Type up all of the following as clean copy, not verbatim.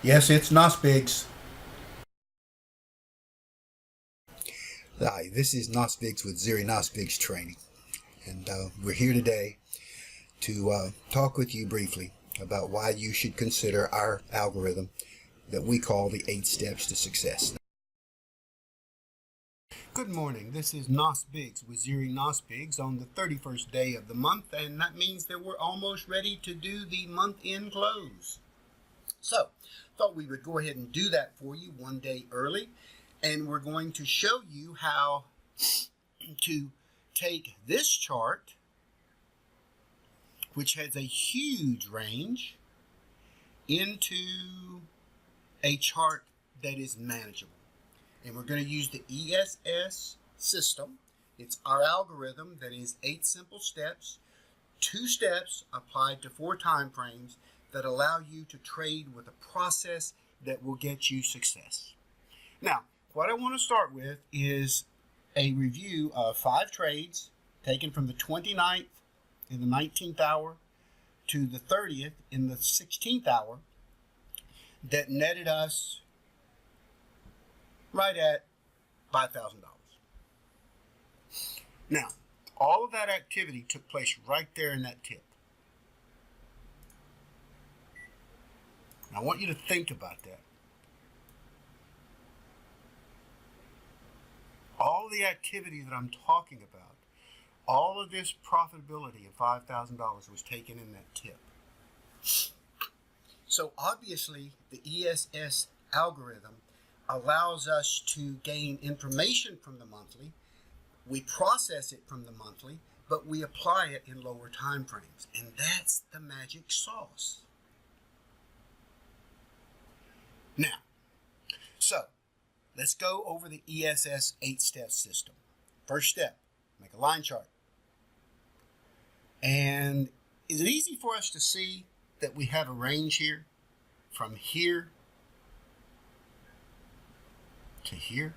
Yes, it's Biggs. Hi, this is Biggs with Zeri Biggs Training, and we're here today to talk with you briefly about why you should consider our algorithm that we call the 8 Steps to Success. Good morning. This is Biggs with Zeri Biggs on the 31st day of the month, and that means that we're almost ready to do the month-end close. So, thought we would go ahead and do that for you one day early, and we're going to show you how to take this chart, which has a huge range, into a chart that is manageable. And we're going to use the ESS system. It's our algorithm that is 8 simple steps, 2 steps applied to 4 time frames that allow you to trade with a process that will get you success. Now, what I want to start with is a review of 5 trades taken from the 29th in the 19th hour to the 30th in the 16th hour that netted us right at $5,000. Now, all of that activity took place right there in that tip. And I want you to think about that. All the activity that I'm talking about, all of this profitability of $5,000 was taken in that tip. So obviously the ESS algorithm allows us to gain information from the monthly. We process it from the monthly, but we apply it in lower time frames. And that's the magic sauce. Now, so let's go over the ESS 8-step system. First step, make a line chart. And is it easy for us to see that we have a range here from here to here?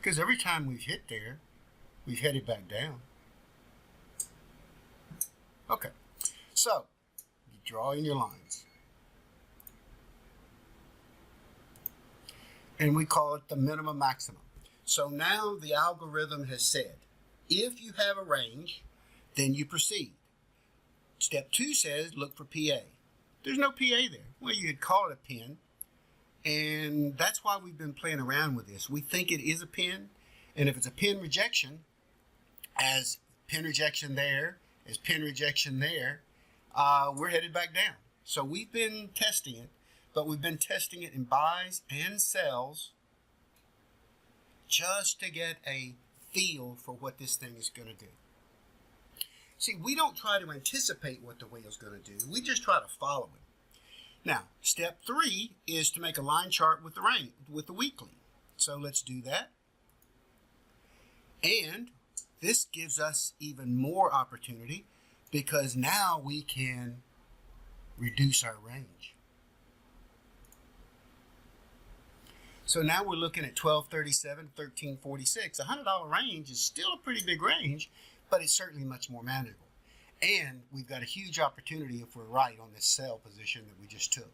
Because every time we've hit there, we've headed back down. Okay, so you draw in your lines. And we call it the minimum maximum. So now the algorithm has said, if you have a range, then you proceed. Step 2 says, look for PA. There's no PA there. Well, you could call it a pin. And that's why we've been playing around with this. We think it is a pin. And if it's a pin rejection, as pin rejection there, as pin rejection there, we're headed back down. So we've been testing it, but we've been testing it in buys and sells just to get a feel for what this thing is going to do. See, we don't try to anticipate what the whale's going to do. We just try to follow it. Now, step 3 is to make a line chart with the weekly. So let's do that. And this gives us even more opportunity because now we can reduce our range. So now we're looking at 1237, 1346. A $100 range is still a pretty big range, but it's certainly much more manageable. And we've got a huge opportunity if we're right on this sell position that we just took.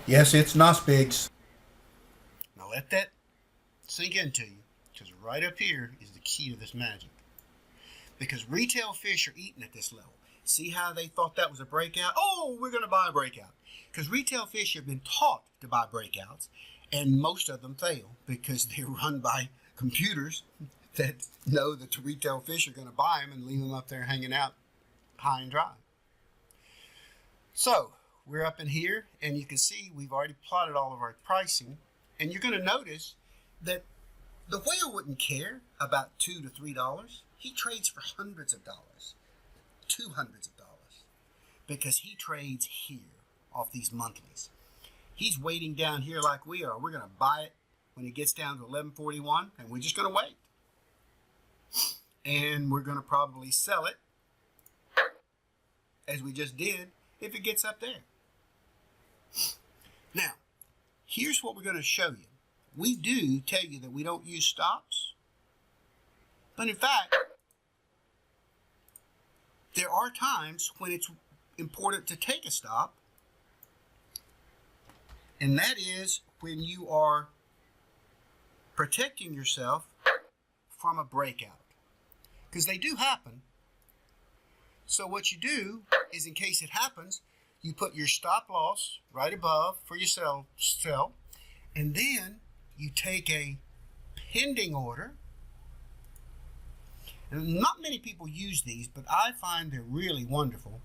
Yes, it's Biggs. Now let that sink into you, because right up here is the key to this magic. Because retail fish are eating at this level. See how they thought that was a breakout? Oh, we're going to buy a breakout. Because retail fish have been taught to buy breakouts, and most of them fail because they're run by computers that know that the retail fish are going to buy them and leave them up there hanging out high and dry. So we're up in here, and you can see we've already plotted all of our pricing, and you're going to notice that the whale wouldn't care about $2 to $3. He trades for hundreds of dollars, $200s, because he trades here off these monthlies. He's waiting down here like we are. We're going to buy it when it gets down to 1141, and we're just going to wait. And we're going to probably sell it, as we just did, if it gets up there. Now, here's what we're going to show you. We do tell you that we don't use stops, but in fact, there are times when it's important to take a stop And that is when you are protecting yourself from a breakout, because they do happen. So what you do is, in case it happens, you put your stop loss right above for your sell, and then you take a pending order. And not many people use these, but I find they're really wonderful.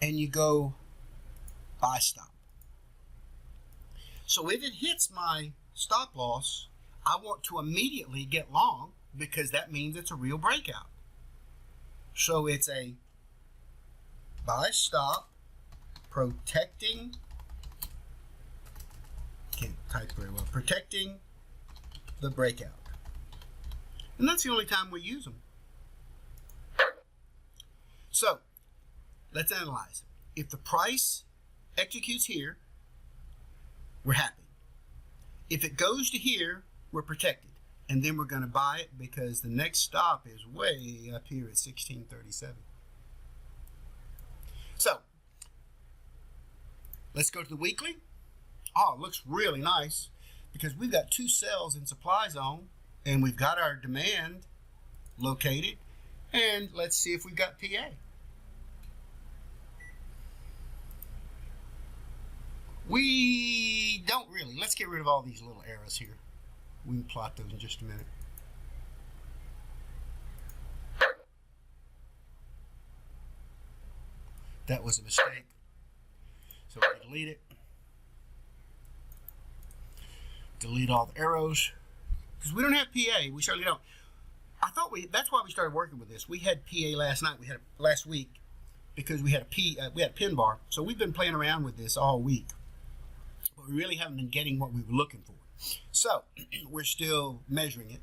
And you go buy stop. So if it hits my stop loss, I want to immediately get long, because that means it's a real breakout. So it's a buy stop, protecting, can't type very well, protecting the breakout. And that's the only time we use them. So let's analyze. If the price executes here, we're happy. If it goes to here, we're protected. And then we're going to buy it, because the next stop is way up here at 1637. So let's go to the weekly. Oh, it looks really nice, because we've got two sells in supply zone, and we've got our demand located. And let's see if we've got PA. We don't really. Let's get rid of all these little arrows here. We can plot those in just a minute. That was a mistake. So we delete it. Delete all the arrows, because we don't have PA. We certainly don't. I thought that's why we started working with this. We had PA last night. We had last week, because we had a pin bar. So we've been playing around with this all week, but we really haven't been getting what we were looking for. So we're still measuring it.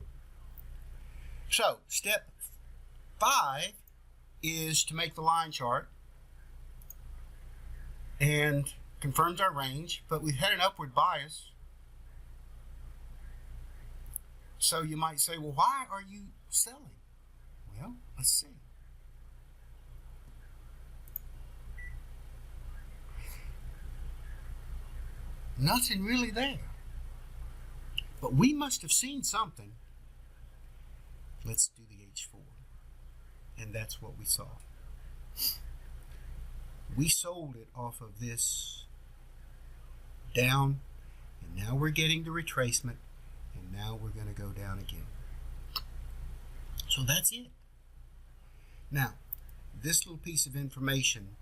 So step 5 is to make the line chart and confirms our range, but we've had an upward bias. So you might say, well, why are you selling? Well, let's see. Nothing really there. But we must have seen something. Let's do the H4. And that's what we saw. We sold it off of this down, and now we're getting the retracement, and now we're going to go down again. So that's it. Now, this little piece of information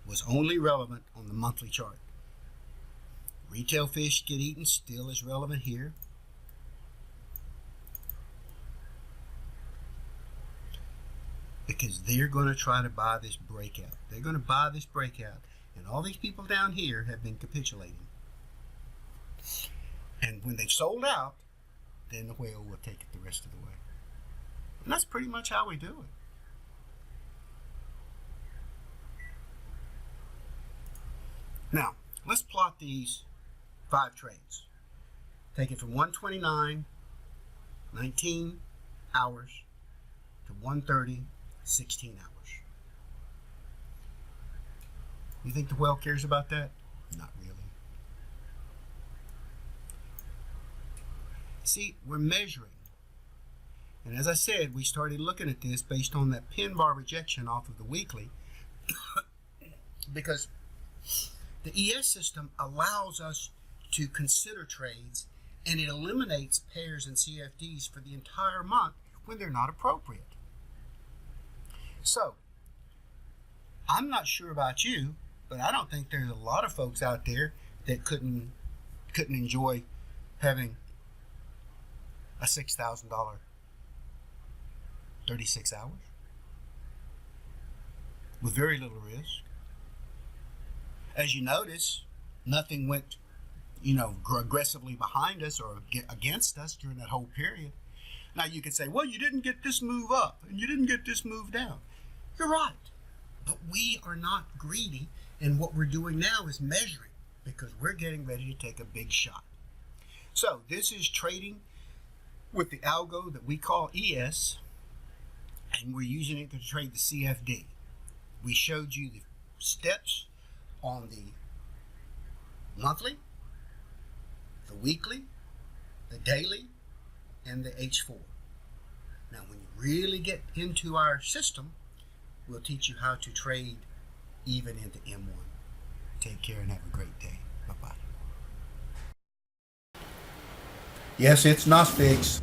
was only relevant on the monthly chart. Retail fish get eaten still is relevant here. Because they're going to try to buy this breakout. They're going to buy this breakout. And all these people down here have been capitulating. And when they've sold out, then the whale will take it the rest of the way. And that's pretty much how we do it. Now, let's plot these 5 trades. Take it from 129, 19 hours, to 130, 16 hours. You think the whale cares about that? Not really. See, we're measuring. And as I said, we started looking at this based on that pin bar rejection off of the weekly, because the ES system allows us to consider trades, and it eliminates pairs and CFDs for the entire month when they're not appropriate. So, I'm not sure about you, but I don't think there's a lot of folks out there that couldn't enjoy having a $6,000 36 hours with very little risk. As you notice, nothing went, aggressively behind us or against us during that whole period. Now you could say, well, you didn't get this move up and you didn't get this move down. You're right. But we are not greedy, and what we're doing now is measuring, because we're getting ready to take a big shot. So this is trading with the algo that we call ES, and we're using it to trade the CFD. We showed you the steps on the monthly, the weekly, the daily, and the H4. Now, when you really get into our system, we'll teach you how to trade even into M1. Take care and have a great day. Bye-bye. Yes, it's NOSPIGS.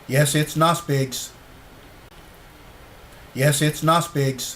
Yes, it's NOSPIGS. Yes, it's NOSPIGS.